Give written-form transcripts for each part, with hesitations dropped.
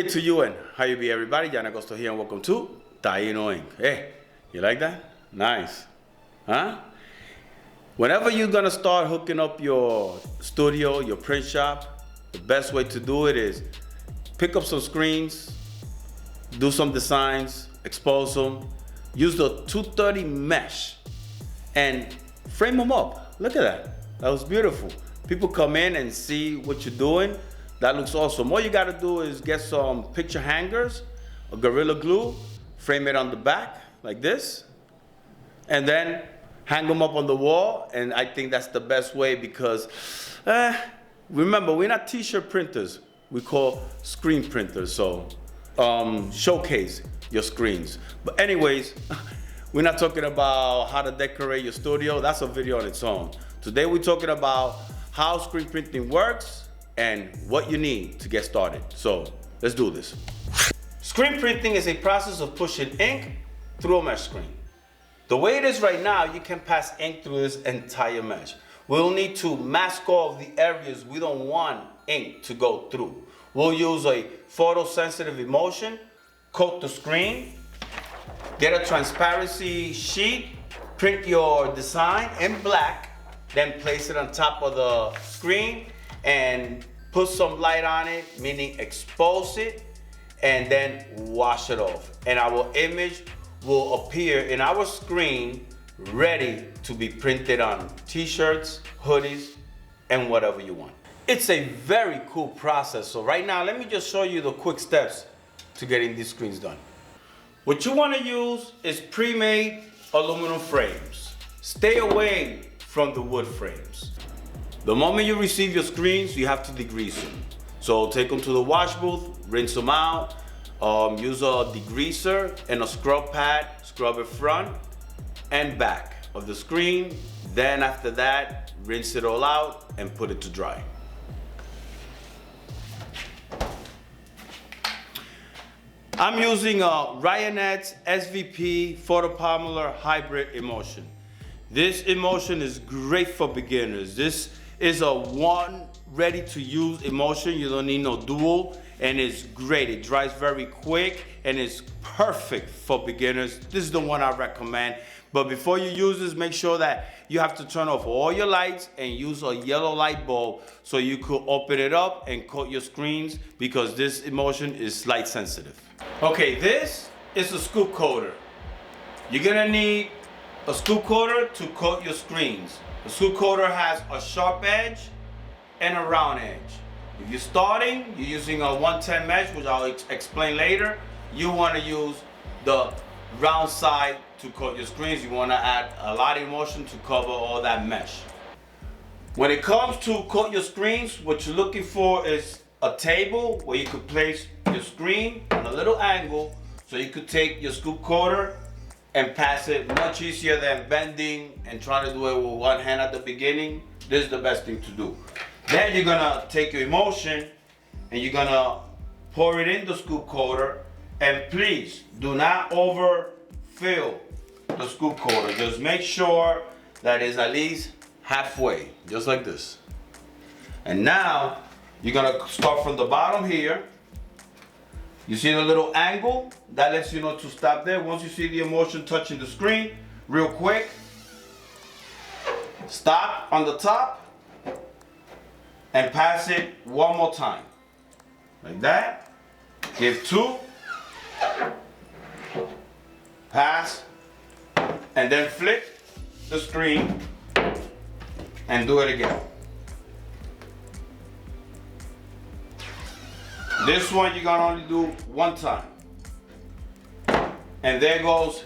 day to you and how you be, everybody. Jan Agosto here and welcome to Taino Ink. Hey, you like that? Nice. Huh? Whenever you're gonna start hooking up your studio, your print shop, the best way to do it is pick up some screens, do some designs, expose them, use the 230 mesh and frame them up. Look at that. That was beautiful. People come in and see what you're doing. That looks awesome. All you gotta do is get some picture hangers, a Gorilla Glue, frame it on the back like this, and then hang them up on the wall. And I think that's the best way because, remember, we're not t-shirt printers. We call screen printers, so showcase your screens. But anyways, we're not talking about how to decorate your studio. That's a video on its own. Today we're talking about how screen printing works and what you need to get started. So let's do this. Screen printing is a process of pushing ink through a mesh screen. The way it is right now, you can pass ink through this entire mesh. We'll need to mask off the areas we don't want ink to go through. We'll use a photosensitive emulsion, coat the screen, get a transparency sheet, print your design in black, then place it on top of the screen and put some light on it, meaning expose it, and then wash it off. And our image will appear in our screen ready to be printed on t-shirts, hoodies, and whatever you want. It's a very cool process. So right now, let me just show you the quick steps to getting these screens done. What you want to use is pre-made aluminum frames. Stay away from the wood frames. The moment you receive your screens, you have to degrease them. So take them to the wash booth, rinse them out, use a degreaser and a scrub pad, scrub it front and back of the screen. Then after that, rinse it all out and put it to dry. I'm using a Ryanet's SVP photopolymer hybrid emulsion. This emulsion is great for beginners. This is a one ready to use emulsion. You don't need no dual, and it's great. It dries very quick and it's perfect for beginners. This is the one I recommend. But before you use this, make sure that you have to turn off all your lights and use a yellow light bulb so you could open it up and coat your screens because this emulsion is light sensitive. Okay, this is a scoop coater. You're gonna need a scoop coater to coat your screens. The scoop coater has a sharp edge and a round edge. If you're starting, you're using a 110 mesh, which I'll explain later. You want to use the round side to coat your screens. You want to add a lot of emulsion to cover all that mesh. When it comes to coat your screens, what you're looking for is a table where you could place your screen on a little angle so you could take your scoop coater and pass it much easier than bending and trying to do it with one hand at the beginning. This is the best thing to do. Then you're gonna take your emulsion and you're gonna pour it in the scoop coater, and please do not overfill the scoop coater. Just make sure that it's at least halfway, just like this. And now you're gonna start from the bottom here. You see the little angle? That lets you know to stop there. Once you see the emulsion touching the screen, real quick, stop on the top and pass it one more time. Like that. Give two, pass, and then flip the screen and do it again. This one you're gonna only do one time. And there goes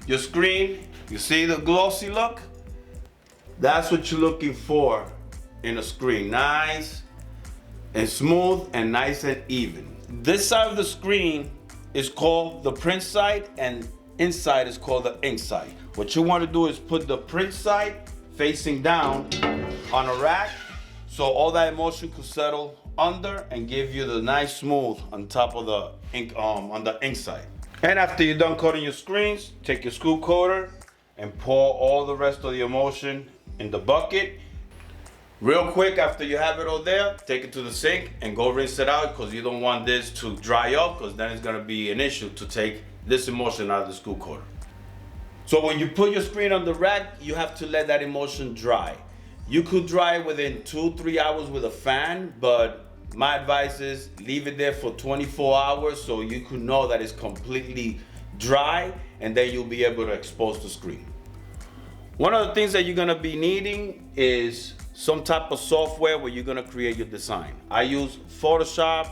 your screen. You see the glossy look? That's what you're looking for in a screen. Nice and smooth and nice and even. This side of the screen is called the print side and inside is called the ink side. What you want to do is put the print side facing down on a rack so all that emulsion could settle under and give you the nice smooth on top of the ink on the ink side. And after you're done coating your screens, take your scoop coater and pour all the rest of the emulsion in the bucket. Real quick, after you have it all there, take it to the sink and go rinse it out, because you don't want this to dry up, because then it's gonna be an issue to take this emulsion out of the screw coater. So when you put your screen on the rack, you have to let that emulsion dry. You could dry it within 2-3 hours with a fan, but my advice is leave it there for 24 hours so you could know that it's completely dry, and then you'll be able to expose the screen. One of the things that you're gonna be needing is some type of software where you're gonna create your design. I use Photoshop,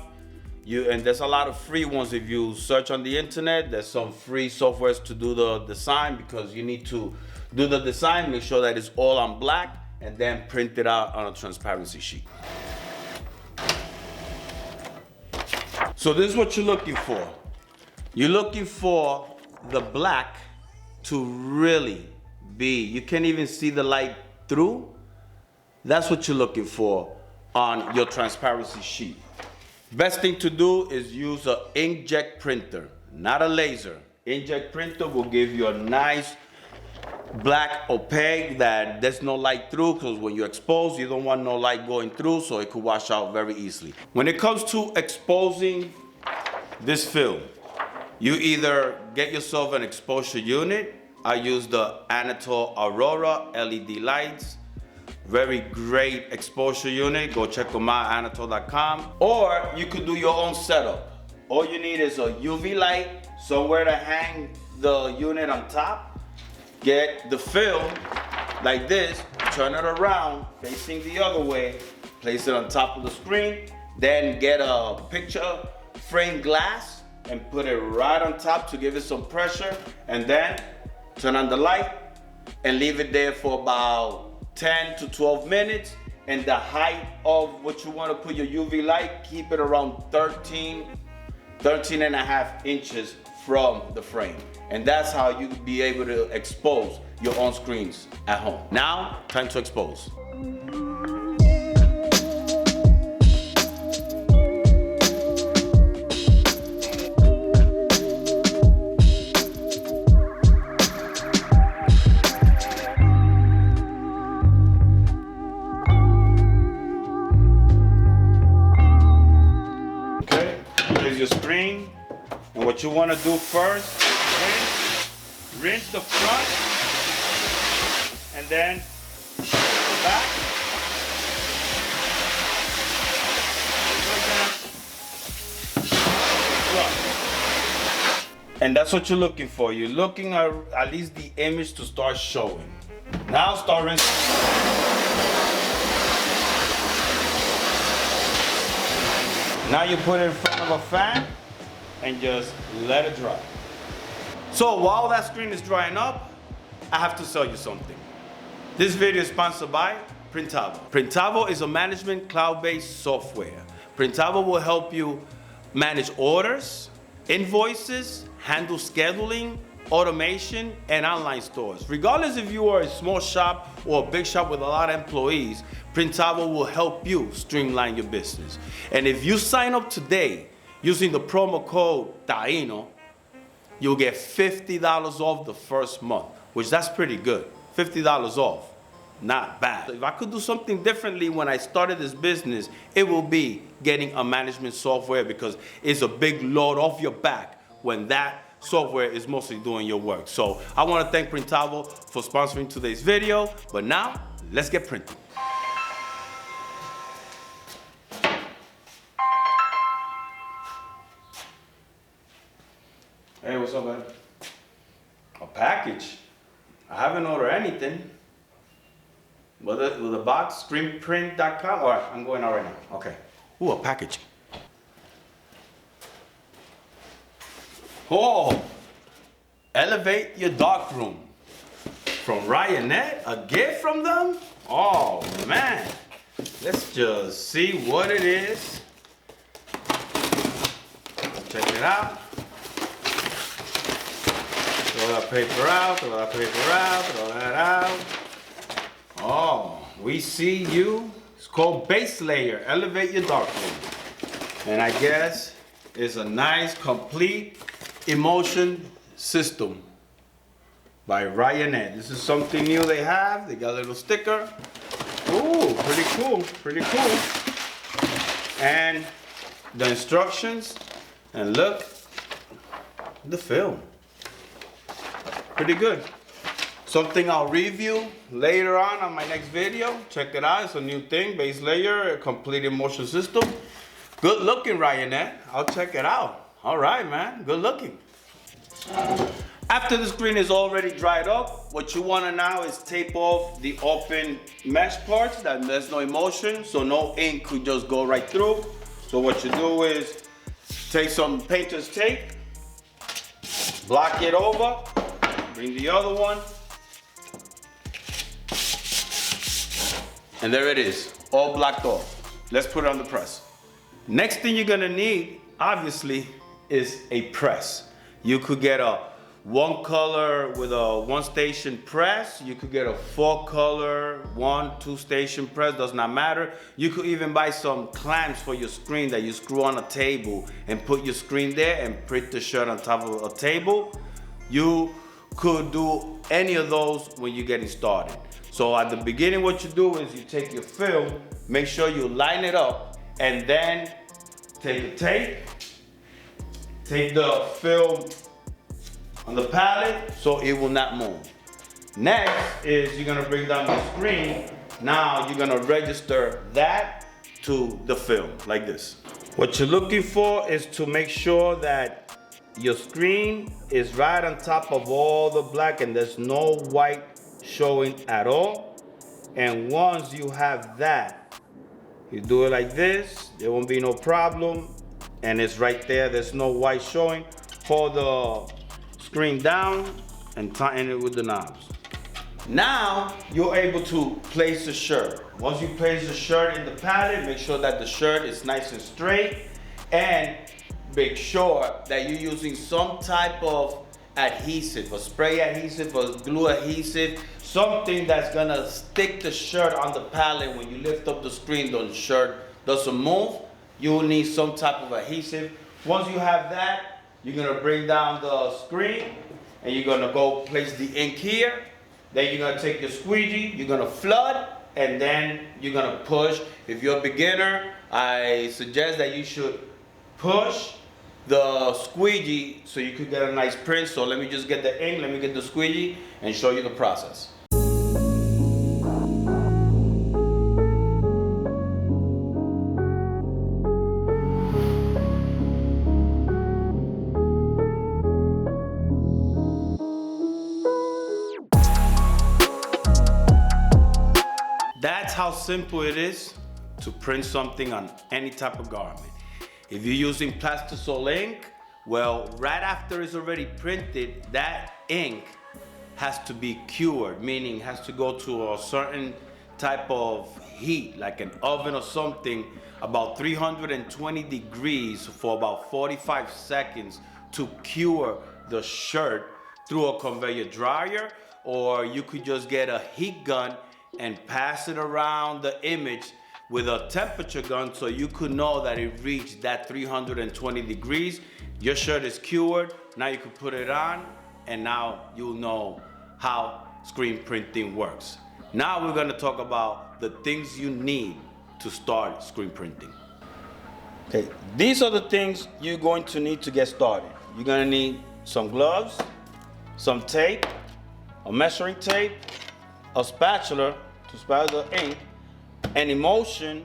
and there's a lot of free ones. If you search on the internet, there's some free softwares to do the design, because you need to do the design, make sure that it's all on black, and then print it out on a transparency sheet. So this is what you're looking for. You're looking for the black to really be, you can't even see the light through. That's what you're looking for on your transparency sheet. Best thing to do is use an inkjet printer, not a laser. Inkjet printer will give you a nice black opaque that there's no light through, because when you expose, you don't want no light going through, so it could wash out very easily. When it comes to exposing this film, you either get yourself an exposure unit. I use the Anatol Aurora LED lights. Very great exposure unit. Go check them out, anatol.com. Or you could do your own setup. All you need is a UV light, somewhere to hang the unit on top. Get the film like this, turn it around, facing the other way, place it on top of the screen, then get a picture frame glass and put it right on top to give it some pressure, and then turn on the light and leave it there for about 10 to 12 minutes, and the height of what you want to put your UV light, keep it around 13 and a half inches from the frame. And that's how you be able to expose your own screens at home. Now, time to expose. Your screen, and what you want to do first, rinse the front, and then the back. And that's what you're looking for. You're looking at least the image to start showing. Now start rinsing. Now you put it in front of a fan and just let it dry. So while that screen is drying up, I have to tell you something. This video is sponsored by Printavo. Printavo is a management cloud-based software. Printavo will help you manage orders, invoices, handle scheduling, automation, and online stores. Regardless if you are a small shop or a big shop with a lot of employees, Printavo will help you streamline your business. And if you sign up today using the promo code Taino, you'll get $50 off the first month, which that's pretty good. $50 off, not bad. If I could do something differently when I started this business, it will be getting a management software, because it's a big load off your back when that software is mostly doing your work. So I want to thank Printavo for sponsoring today's video, but now let's get printing. Hey, what's up, man? A package? I haven't ordered anything. With the box, screenprint.com. All right, I'm going out right now. Okay. Ooh, a package. Oh, elevate your darkroom. From Ryanet, a gift from them? Oh, man. Let's just see what it is. Check it out. Throw that paper out, throw that paper out, throw that out. Oh, we see you. It's called Base Layer, Elevate Your Darkroom. And I guess it's a nice, complete emulsion system by Ryanet. This is something new they have. They got a little sticker. Ooh, pretty cool, pretty cool. And the instructions, and look, the film. Pretty good. Something I'll review later on my next video. Check it out, it's a new thing, base layer, a complete emulsion system. Good looking, Ryanette. I'll check it out. All right, man, good looking. After the screen is already dried up, what you want to now is tape off the open mesh parts that there's no emulsion, so no ink could just go right through. So what you do is take some painter's tape, block it over, bring the other one, and there it is, all blocked off. Let's put it on the press. Next thing you're gonna need, obviously, is a press. You could get a 1-color with a 1-station press. You could get a 4-color, 2-station press, does not matter. You could even buy some clamps for your screen that you screw on a table and put your screen there and print the shirt on top of a table. You could do any of those when you're getting started. So at the beginning, what you do is you take your film, make sure you line it up, and then take the tape, take the film on the palette so it will not move. Next is you're gonna bring down the screen. Now you're gonna register that to the film like this. What you're looking for is to make sure that your screen is right on top of all the black and there's no white showing at all. And once you have that, you do it like this, there won't be no problem. And it's right there, there's no white showing. Hold the screen down and tighten it with the knobs. Now you're able to place the shirt. Once you place the shirt in the palette, make sure that the shirt is nice and straight, and make sure that you're using some type of adhesive, a spray adhesive, a glue adhesive, something that's gonna stick the shirt on the palette. When you lift up the screen, the shirt doesn't move. You will need some type of adhesive. Once you have that, you're gonna bring down the screen and you're gonna go place the ink here. Then you're gonna take your squeegee, you're gonna flood, and then you're gonna push. If you're a beginner, I suggest that you should push the squeegee so you could get a nice print. So let me just get the ink, let me get the squeegee and show you the process. That's how simple it is to print something on any type of garment. If you're using plastisol ink, well, right after it's already printed, that ink has to be cured, meaning has to go to a certain type of heat, like an oven or something, about 320 degrees for about 45 seconds to cure the shirt through a conveyor dryer, or you could just get a heat gun and pass it around the image with a temperature gun so you could know that it reached that 320 degrees. Your shirt is cured. Now you can put it on, and now you'll know how screen printing works. Now we're gonna talk about the things you need to start screen printing. Okay, these are the things you're going to need to get started. You're gonna need some gloves, some tape, a measuring tape, a spatula to spatula the ink, an emulsion,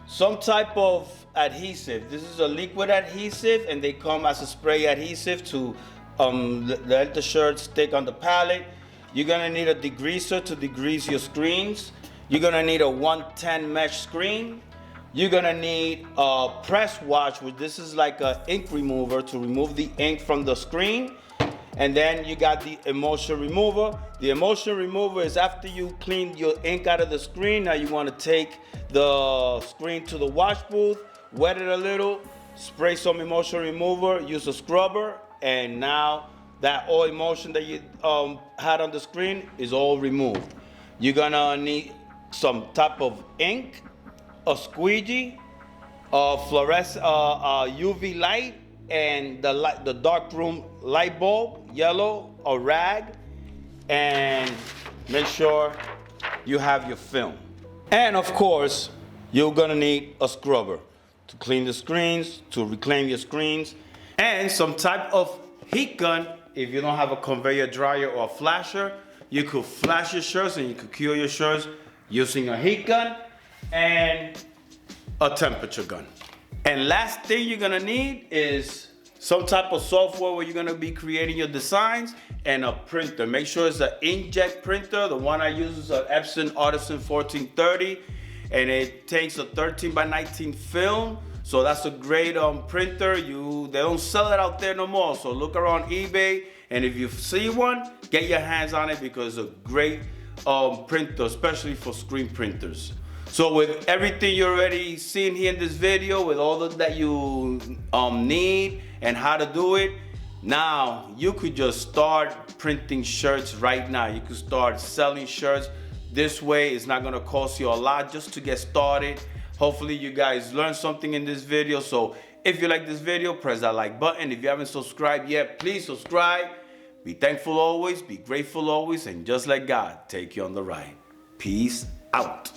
some type of adhesive. This is a liquid adhesive, and they come as a spray adhesive to let the shirt stick on the palette. You're gonna need a degreaser to degrease your screens. You're gonna need a 110 mesh screen. You're gonna need a press wash, which this is like an ink remover to remove the ink from the screen. And then you got the emulsion remover. The emulsion remover is after you clean your ink out of the screen. Now you want to take the screen to the wash booth, wet it a little, spray some emulsion remover, use a scrubber, and now that oil emulsion that you had on the screen is all removed. You're gonna need some type of ink, a squeegee, a fluorescent UV light, and the dark room light bulb, yellow, a rag, and make sure you have your film. And of course, you're gonna need a scrubber to clean the screens, to reclaim your screens, and some type of heat gun. If you don't have a conveyor dryer or a flasher, you could flash your shirts and you could cure your shirts using a heat gun and a temperature gun. And last thing you're gonna need is some type of software where you're gonna be creating your designs, and a printer. Make sure it's an inkjet printer. The one I use is an Epson Artisan 1430, and it takes a 13 by 19 film. So that's a great printer. They don't sell it out there no more. So look around eBay, and if you see one, get your hands on it because it's a great printer, especially for screen printers. So with everything you already seen here in this video, with all that you need and how to do it, now you could just start printing shirts right now. You could start selling shirts this way. It's not gonna cost you a lot just to get started. Hopefully you guys learned something in this video. So if you like this video, press that like button. If you haven't subscribed yet, please subscribe. Be thankful always, be grateful always, and just let God take you on the ride. Peace out.